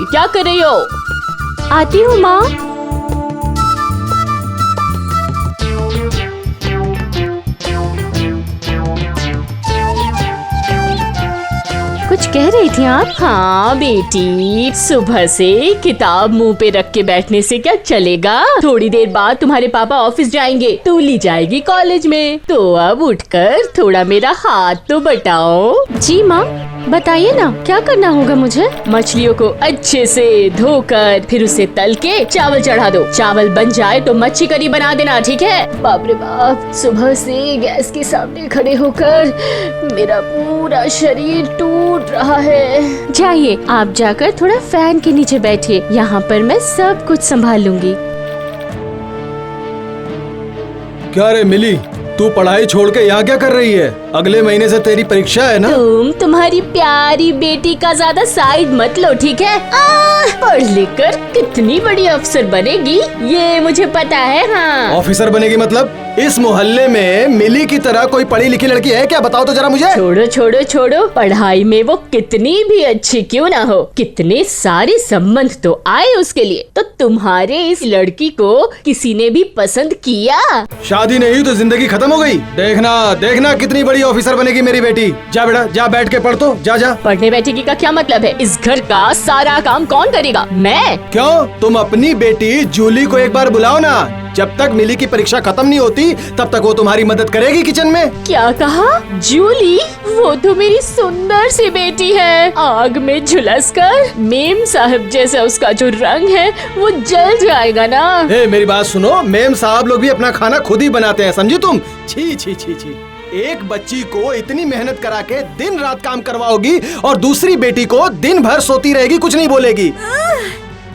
क्या कर रही हो? आती हूँ माँ। कुछ कह रही थी आप? हाँ बेटी, सुबह से किताब मुंह पे रख के बैठने से क्या चलेगा? थोड़ी देर बाद तुम्हारे पापा ऑफिस जाएंगे, तू ली जाएगी कॉलेज में, तो अब उठकर थोड़ा मेरा हाथ तो बटाओ। जी माँ, बताइए ना क्या करना होगा मुझे? मछलियों को अच्छे से धोकर फिर उसे तल के चावल चढ़ा दो। चावल बन जाए तो मच्छी करी बना देना, ठीक है? बाप रे बाप, सुबह से गैस के सामने खड़े होकर मेरा पूरा शरीर टूट रहा है। जाइए, आप जाकर थोड़ा फैन के नीचे बैठिए, यहाँ पर मैं सब कुछ संभाल लूंगी। क्या रे मिली, तू पढ़ाई छोड़ के यहाँ क्या कर रही है? अगले महीने से तेरी परीक्षा है ना? तुम तुम्हारी प्यारी बेटी का ज्यादा साइड मत लो, ठीक है? पढ़ लिख कर कितनी बड़ी अफसर बनेगी ये मुझे पता है। हाँ, ऑफिसर बनेगी मतलब? इस मोहल्ले में मिली की तरह कोई पढ़ी लिखी लड़की है क्या? बताओ तो जरा मुझे। छोड़ो छोड़ो छोड़ो, पढ़ाई में वो कितनी भी अच्छी क्यों ना हो, कितने सारे संबंध तो आए उसके लिए, तो तुम्हारे इस लड़की को किसी ने भी पसंद किया? शादी नहीं हुई तो जिंदगी खत्म हो गई। देखना देखना कितनी बड़ी ऑफिसर बनेगी मेरी बेटी। जा बेटा, जा बैठ के पढ़ तो, जा जा। पढ़ने बैठेगी का क्या मतलब है? इस घर का सारा काम कौन करेगा? मैं? क्यों? तुम अपनी बेटी जूली को एक बार बुलाओ ना। जब तक मिली की परीक्षा खत्म नहीं होती तब तक वो तुम्हारी मदद करेगी किचन में। क्या कहा? जूली? वो तो मेरी सुंदर सी बेटी है। आग में झुलसकर मेम साहब जैसा उसका जो रंग है वो जल जाएगा ना। मेरी बात सुनो, मेम साहब लोग भी अपना खाना खुद ही बनाते हैं, समझी तुम? छी छी छी छी, एक बच्ची को इतनी मेहनत करा के दिन रात काम करवाओगी और दूसरी बेटी को दिन भर सोती रहेगी, कुछ नहीं बोलेगी।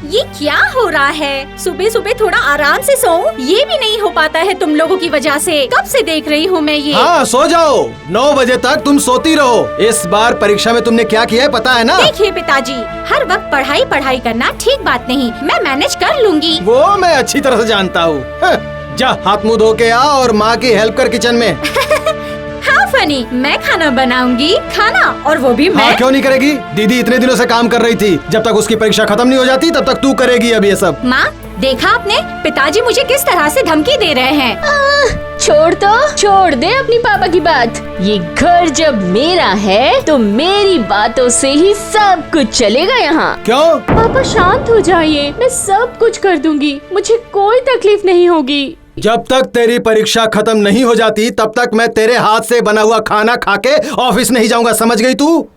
ये क्या हो रहा है? सुबह सुबह थोड़ा आराम से सोऊं, ये भी नहीं हो पाता है तुम लोगों की वजह से। कब से देख रही हूँ मैं ये। हाँ, सो जाओ, 9 बजे तक तुम सोती रहो। इस बार परीक्षा में तुमने क्या किया है पता है ना? देखिए पिताजी, हर वक्त पढ़ाई पढ़ाई करना ठीक बात नहीं, मैं मैनेज कर लूंगी। वो मैं अच्छी तरह से जानता हूँ। जा हाथ मुँह धो के आ और माँ की हेल्प कर किचन में। हाँ फनी, मैं खाना बनाऊंगी, खाना, और वो भी मैं। हाँ, क्यों नहीं करेगी? दीदी इतने दिनों से काम कर रही थी, जब तक उसकी परीक्षा खत्म नहीं हो जाती तब तक तू करेगी अब ये सब। माँ, देखा आपने पिताजी मुझे किस तरह से धमकी दे रहे हैं। छोड़ दे अपनी पापा की बात। ये घर जब मेरा है तो मेरी बातों से ही सब कुछ चलेगा यहाँ। क्यों? पापा शांत हो जाइए, मैं सब कुछ कर दूंगी, मुझे कोई तकलीफ नहीं होगी। जब तक तेरी परीक्षा खत्म नहीं हो जाती तब तक मैं तेरे हाथ से बना हुआ खाना खा के ऑफिस नहीं जाऊंगा, समझ गई तू?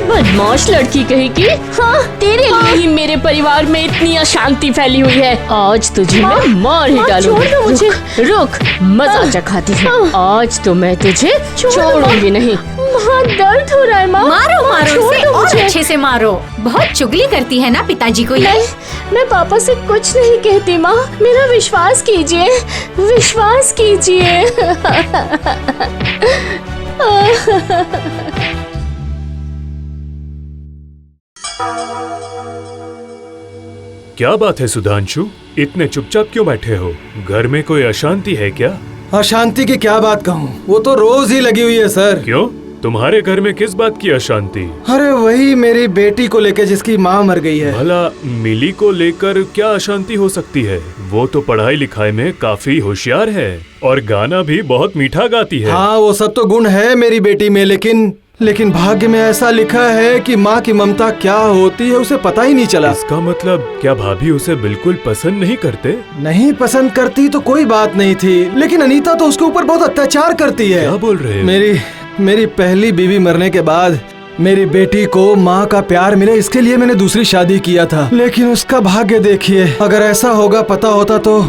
बदमाश लड़की कहेगी। हाँ, तेरे लिए ही मेरे परिवार में इतनी अशांति फैली हुई है। आज तुझे मैं मार ही डालूंगी। छोड़ दो मुझे। रुक, मजा चखाती हूँ। आज तो मैं तुझे छोड़ूंगी नहीं। माँ, दर्द हो रहा है माँ। मारो मारो छोड़ इसे, दो और मुझे। अच्छे से मारो। बहुत चुगली करती है ना पिताजी को ये। नहीं, मैं पापा से कुछ नहीं कहती माँ, मेरा विश्वास कीजिए, विश्वास कीजिए। क्या बात है सुधांशु, इतने चुपचाप क्यों बैठे हो? घर में कोई अशांति है क्या? अशांति की क्या बात कहूँ, वो तो रोज ही लगी हुई है सर। क्यों? तुम्हारे घर में किस बात की अशांति? अरे वही मेरी बेटी को लेकर जिसकी माँ मर गई है। भला मिली को लेकर क्या अशांति हो सकती है? वो तो पढ़ाई लिखाई में काफी होशियार है और गाना भी बहुत मीठा गाती है। हाँ, वो सब तो गुण है मेरी बेटी में, लेकिन भाग्य में ऐसा लिखा है कि माँ की ममता क्या होती है उसे पता ही नहीं चला। इसका मतलब क्या भाभी उसे बिल्कुल पसंद नहीं करते? नहीं पसंद करती तो कोई बात नहीं थी, लेकिन अनीता तो उसके ऊपर बहुत अत्याचार करती है। क्या बोल रहे हो? मेरी पहली बीवी मरने के बाद मेरी बेटी को माँ का प्यार मिले, इसके लिए मैंने दूसरी शादी किया था। लेकिन उसका भाग्य देखिए, अगर ऐसा होगा पता होता तो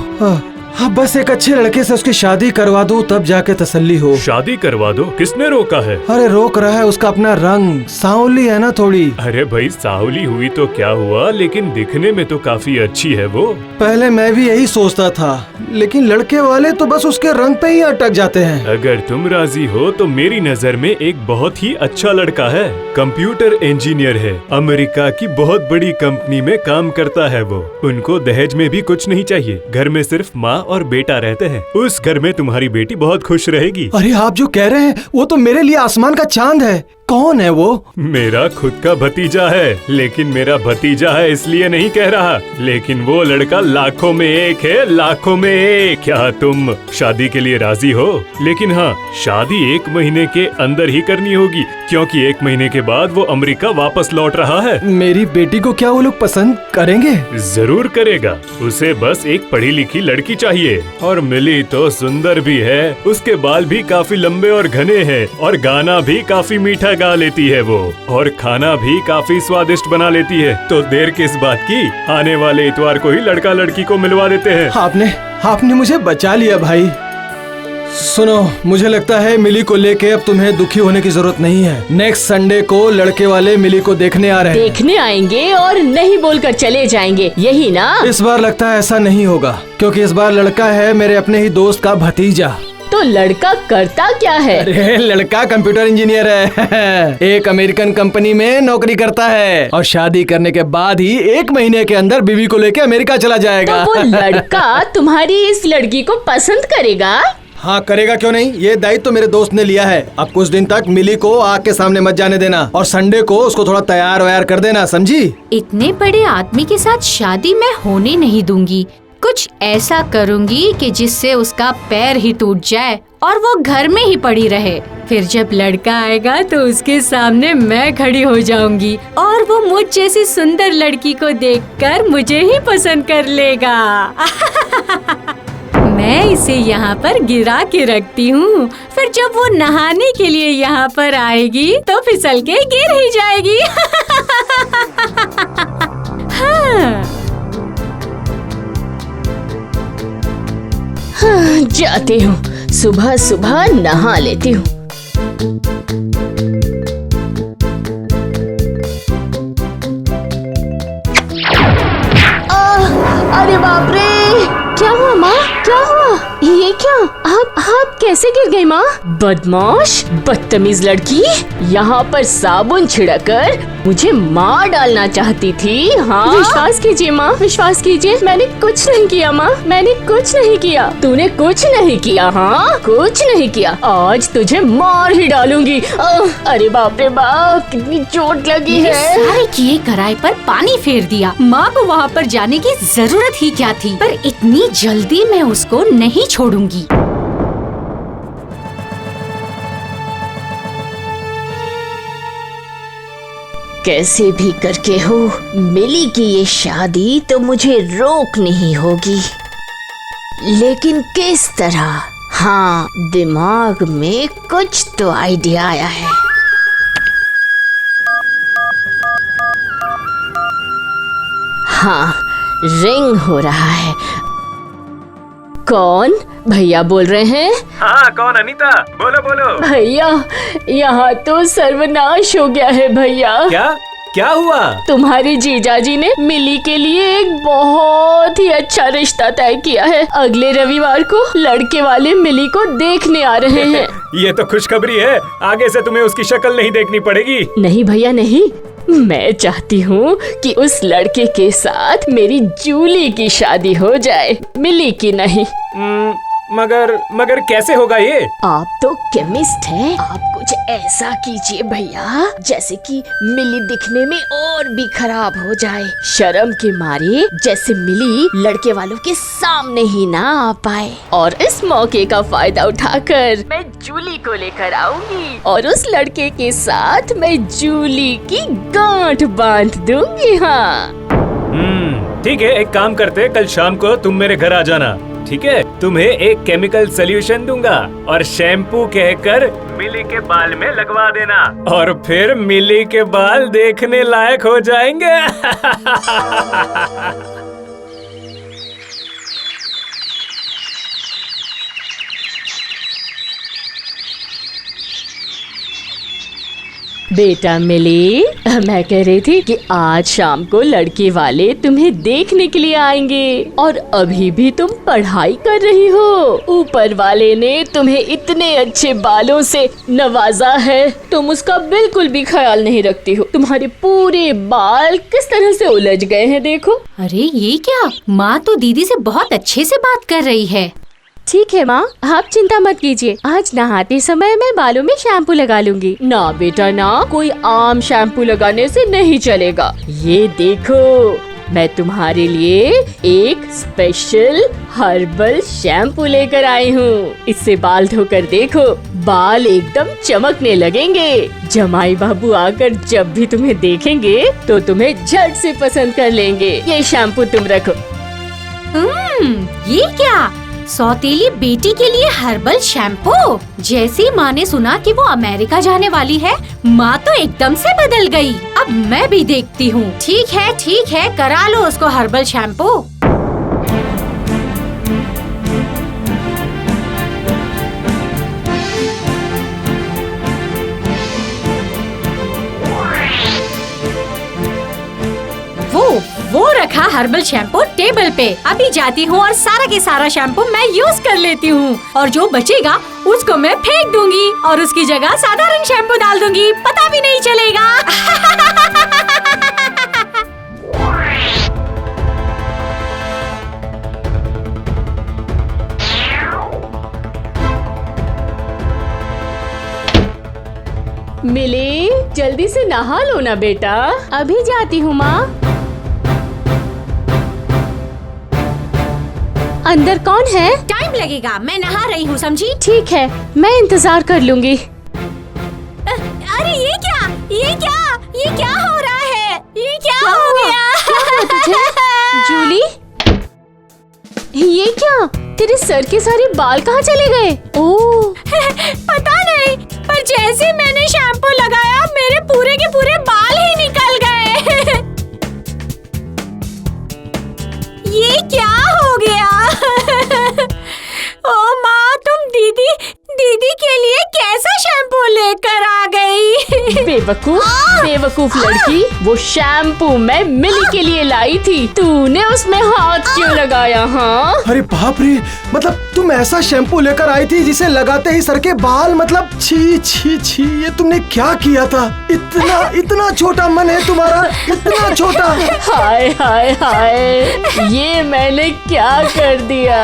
हाँ, बस एक अच्छे लड़के से उसकी शादी करवा दूं तब जाके तसल्ली हो। शादी करवा दो? किसने रोका है? अरे रोक रहा है उसका अपना रंग, सांवली है ना थोड़ी। अरे भाई, सावली हुई तो क्या हुआ, लेकिन दिखने में तो काफी अच्छी है वो। पहले मैं भी यही सोचता था, लेकिन लड़के वाले तो बस उसके रंग पे ही अटक जाते हैं। अगर तुम राजी हो तो मेरी नजर में एक बहुत ही अच्छा लड़का है। कंप्यूटर इंजीनियर है, अमेरिका की बहुत बड़ी कंपनी में काम करता है वो। उनको दहेज में भी कुछ नहीं चाहिए, घर में सिर्फ माँ और बेटा रहते हैं। उस घर में तुम्हारी बेटी बहुत खुश रहेगी। अरे आप जो कह रहे हैं वो तो मेरे लिए आसमान का चांद है। कौन है वो? मेरा खुद का भतीजा है, लेकिन मेरा भतीजा है इसलिए नहीं कह रहा। लेकिन वो लड़का लाखों में एक है, लाखों में एक। क्या तुम शादी के लिए राजी हो? लेकिन हाँ, शादी 1 महीने के अंदर ही करनी होगी, क्योंकि 1 महीने के बाद वो अमेरिका वापस लौट रहा है। मेरी बेटी को क्या वो लोग पसंद करेंगे? जरूर करेगा। उसे बस एक पढ़ी लिखी लड़की चाहिए। और मिली तो सुंदर भी है, उसके बाल भी काफी लंबे और घने हैं, और गाना भी काफी मीठा गा लेती है वो, और खाना भी काफी स्वादिष्ट बना लेती है। तो देर किस बात की, आने वाले इतवार को ही लड़का लड़की को मिलवा देते हैं। आपने मुझे बचा लिया भाई। सुनो, मुझे लगता है मिली को लेके अब तुम्हें दुखी होने की जरूरत नहीं है। नेक्स्ट संडे को लड़के वाले मिली को देखने आ रहे हैं। देखने आएंगे और नहीं बोलकर चले जाएंगे, यही ना? इस बार लगता है ऐसा नहीं होगा, क्योंकि इस बार लड़का है मेरे अपने ही दोस्त का भतीजा। तो लड़का करता क्या है? अरे लड़का कंप्यूटर इंजीनियर है एक अमेरिकन कंपनी में नौकरी करता है, और शादी करने के बाद ही 1 महीने के अंदर बीवी को लेके अमेरिका चला जाएगा। तो वो लड़का तुम्हारी इस लड़की को पसंद करेगा? हाँ, करेगा क्यों नहीं। ये दायित्व तो मेरे दोस्त ने लिया है। अब कुछ दिन तक मिली को आग के सामने मत जाने देना, और संडे को उसको थोड़ा तैयार वैयार कर देना, समझी? इतने बड़े आदमी के साथ शादी मैं होने नहीं दूंगी। कुछ ऐसा करूंगी कि जिससे उसका पैर ही टूट जाए और वो घर में ही पड़ी रहे। फिर जब लड़का आएगा तो उसके सामने मैं खड़ी हो जाऊंगी, और वो मुझ जैसी सुंदर लड़की को देखकर मुझे ही पसंद कर लेगा। मैं इसे यहाँ पर गिरा के रखती हूँ, फिर जब वो नहाने के लिए यहाँ पर आएगी तो फिसल के गिर ही जाएगी। हाँ। जाती हूँ, सुबह सुबह नहा लेती हूँ। अरे बाप रे, क्या हुआ माँ? क्या हुआ? ये क्या? आप कैसे गिर गई माँ? बदमाश, बदतमीज लड़की, यहाँ पर साबुन छिड़कर मुझे मार डालना चाहती थी। हाँ, विश्वास कीजिए माँ, विश्वास कीजिए, मैंने कुछ नहीं किया माँ, मैंने कुछ नहीं किया। तूने कुछ नहीं किया? हाँ, कुछ नहीं किया। आज तुझे मार ही डालूंगी। अरे बाप रे बाप, कितनी चोट लगी है। सारे किए कराए पर पानी फेर दिया। माँ को वहाँ पर जाने की जरूरत ही क्या थी, पर इतनी जल्दी मैं उसको नहीं छोड़ूंगी। कैसे भी करके हो, मिली की ये शादी तो मुझे रोकनी ही होगी, लेकिन किस तरह? हाँ, दिमाग में कुछ तो आइडिया आया है। हाँ, रिंग हो रहा है। कौन? भैया बोल रहे हैं? हाँ, कौन? अनीता, बोलो बोलो। भैया, यहाँ तो सर्वनाश हो गया है भैया। क्या हुआ? तुम्हारे जीजाजी ने मिली के लिए एक बहुत ही अच्छा रिश्ता तय किया है। अगले रविवार को लड़के वाले मिली को देखने आ रहे हैं। ये तो खुशखबरी है। आगे से तुम्हें उसकी शक्ल नहीं देखनी पड़ेगी। नहीं भैया नहीं, मैं चाहती हूँ कि उस लड़के के साथ मेरी जूली की शादी हो जाए, मिली की नहीं। मगर कैसे होगा ये? आप तो केमिस्ट हैं, आप कुछ ऐसा कीजिए भैया जैसे कि मिली दिखने में और भी खराब हो जाए, शर्म के मारे, जैसे मिली लड़के वालों के सामने ही ना आ पाए। और इस मौके का फायदा उठाकर मैं जूली को लेकर आऊंगी और उस लड़के के साथ मैं जूली की गांठ बांध दूंगी। हाँ ठीक है, एक काम करते, कल शाम को तुम मेरे घर आ जाना, ठीक है? तुम्हें एक केमिकल सोल्यूशन दूंगा और शैम्पू कहकर मिली के बाल में लगवा देना, और फिर मिली के बाल देखने लायक हो जाएंगे। बेटा मिली, मैं कह रही थी कि आज शाम को लड़के वाले तुम्हें देखने के लिए आएंगे, और अभी भी तुम पढ़ाई कर रही हो। ऊपर वाले ने तुम्हें इतने अच्छे बालों से नवाजा है, तुम उसका बिल्कुल भी ख्याल नहीं रखती हो। तुम्हारे पूरे बाल किस तरह से उलझ गए हैं, देखो। अरे ये क्या? माँ तो दीदी से बहुत अच्छे से बात कर रही है। ठीक है माँ, आप चिंता मत कीजिए। आज नहाते समय मैं बालों में शैम्पू लगा लूंगी। ना बेटा ना, कोई आम शैम्पू लगाने से नहीं चलेगा। ये देखो, मैं तुम्हारे लिए एक स्पेशल हर्बल शैम्पू लेकर आई हूँ। इससे बाल धोकर देखो, बाल एकदम चमकने लगेंगे। जमाई बाबू आकर जब भी तुम्हें देखेंगे तो तुम्हें झट से पसंद कर लेंगे। ये शैम्पू तुम रखो। ये क्या? सौतेली बेटी के लिए हर्बल शैम्पू? जैसी माँ ने सुना कि वो अमेरिका जाने वाली है, माँ तो एकदम से बदल गई। अब मैं भी देखती हूँ। ठीक है, करा लो उसको हर्बल शैम्पू। वो रखा हर्बल शैम्पू टेबल पे। अभी जाती हूँ और सारा के सारा शैम्पू मैं यूज कर लेती हूँ, और जो बचेगा उसको मैं फेंक दूंगी और उसकी जगह साधारण शैम्पू डाल दूंगी। पता भी नहीं चलेगा। मिली, जल्दी से नहा लो ना बेटा। अभी जाती हूँ माँ। अंदर कौन है? टाइम लगेगा, मैं नहा रही हूँ, समझी? ठीक है, मैं इंतजार कर लूंगी। अरे ये क्या हो रहा है? ये क्या हो गया? जूली, ये क्या? तेरे सर के सारे बाल कहाँ चले गए? ओह, पता नहीं, पर जैसे मैंने शैम्पू लगाया मेरे पूरे के पूरे बाल ही निकल गए। ये क्या हो गया? ओ माँ, तुम दीदी के लिए कैसा शैम्पू लेकर आ गई? बेवकूफ लड़की, वो शैम्पू मैं मिली के लिए लाई थी। तूने उसमें हाथ क्यों लगाया? हाँ, अरे बाप रे, मतलब तुम ऐसा शैम्पू लेकर आई थी जिसे लगाते ही सर के बाल, मतलब छी छी छी, ये तुमने क्या किया था? इतना छोटा मन है तुम्हारा, इतना छोटा। हाय हाय हाय, ये मैंने क्या कर दिया?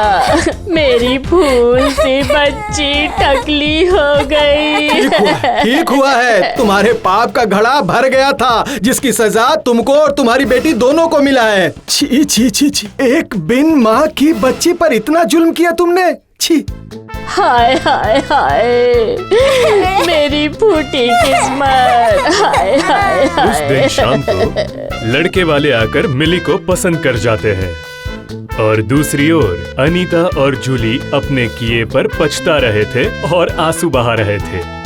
मेरी फूल सी बच्ची टकली हो गई। ठीक हुआ है, तुम्हारे पाप का घड़ा भर गया था, जिसकी सजा तुमको और तुम्हारी बेटी दोनों को मिला है। छी छी छी छी, एक बिन माँ की बच्ची पर इतना जुल्म किया तुमने, छी। हाय हाय हाय, मेरी फूटी किस्मत। हाय हाय हाय। उस दिन शाम को लड़के वाले आकर मिली को पसंद कर जाते हैं, और दूसरी ओर अनीता और जूली अपने किए पर पछता रहे थे और आंसू बहा रहे थे।